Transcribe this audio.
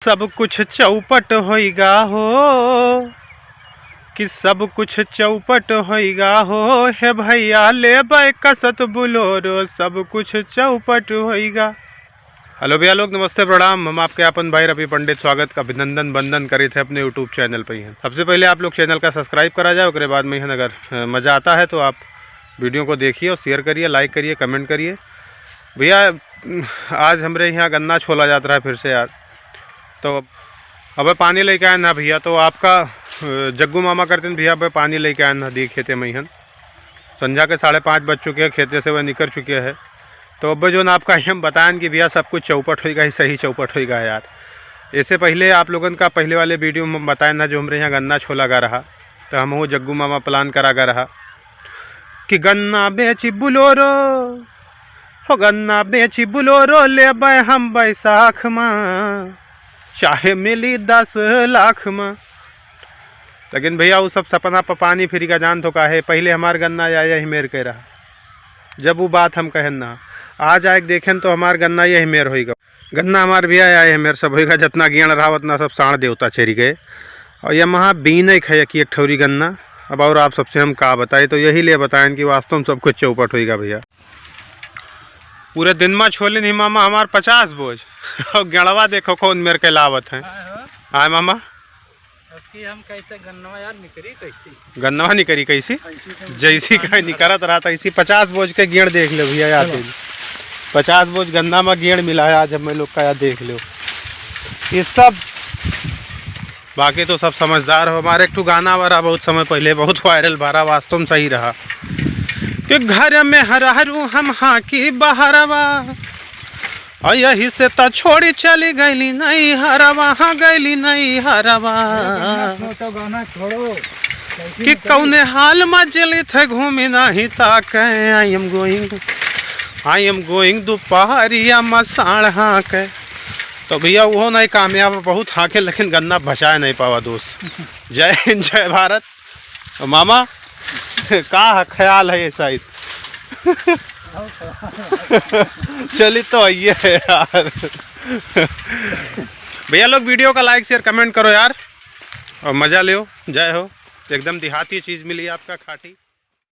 सब कुछ चौपट होइगा हो कि सब कुछ चौपट होइगा हो हे भैया ले कसत बुलोरो सब कुछ चौपट होइगा। हेलो भैया लोग, नमस्ते प्रणाम। हम आपके अपन भाई रवि पंडित स्वागत का अभिनंदन बंदन करे थे अपने यूट्यूब चैनल पर ही। सबसे पहले आप लोग चैनल का सब्सक्राइब करा जाए, उसके बाद में अगर मज़ा आता है तो आप वीडियो को देखिए और शेयर करिए, लाइक करिए, कमेंट करिए। भैया आज हमारे यहाँ गन्ना छोला जाता है फिर से यार, तो अब पानी लेके आए ना भैया। तो आपका जग्गू मामा करते हैं भैया, अब पानी लेके आए ना दिए खेते में। संध्या के 5:30 बज चुके हैं, खेते से वह निकल चुके हैं। तो अब जो ना आपका हम बताएं कि भैया सब कुछ चौपट होगा ही, सही चौपट होगा यार। इससे पहले आप लोगों का पहले वाले वीडियो में बताएं ना जो हमारे यहाँ गन्ना छोला गा रहा, तो हम वो जग्गू मामा प्लान करा गा रहा कि गन्ना बेची बुलोरो हो, गन्ना बेची बुलोरो ले हम बैसाख में, चाहे मिली 10 लाख में। लेकिन भैया वो सब सपना पर पानी फिर का जान तो का है। पहले हमार गन्ना आया ही मेर कह रहा, जब वो बात हम कहें ना आज आए देखें तो हमार गन्ना यही मेर होगा। गन्ना हमार भी आया है मेर सब होगा, जितना गेण रहा उतना सब साण देवता चेरी गए। और ये महा बीन ही खाया कि एक ठौरी गन्ना। अब और आप सबसे हम का बताए, तो यही लिए बताएं कि वास्तव में सब कुछ चौपट होगा भैया। पूरे दिन में छोले नहीं मामा हमार 50 बोझ और गणवा देखो कौन मेरे के लावत है। हाँ मामा, हम कैसे गन्नवा यार निकरी कैसी, गन्नवा निकरी कैसी जैसी का निकरत रहा था इसी 50 बोझ के गेड़ देख लो भैया यार। 50 बोझ गन्ना में गेड़ मिला है आज हमें लोग का यार, देख लो ये सब। बाकी तो सब समझदार हो। हमारे एक तो गाना वारा बहुत समय पहले बहुत वायरल भरा, वास्तव में सही रहा कि घर में हरहरू हम हाँ की बहरवा, और यही से तो छोड़ी चली गईली नहीं हरवा, हाँ गईली नहीं हरवा तो गाना छोड़ो कि कौने हाल में जली थे घूमी नहीं ताक। आई एम गोइंग दोपहरिया मसाण हाँ के। तो भैया वो नहीं कामयाब बहुत हाँके, लेकिन गन्ना बचाए नहीं पावा दोस्त। जय हिंद जय भारत। मामा का ख्याल है ये शायद चली तो आइए यार। भैया लोग वीडियो का लाइक शेयर कमेंट करो यार और मज़ा ले। जय हो। एकदम देहाती चीज़ मिली आपका खाटी।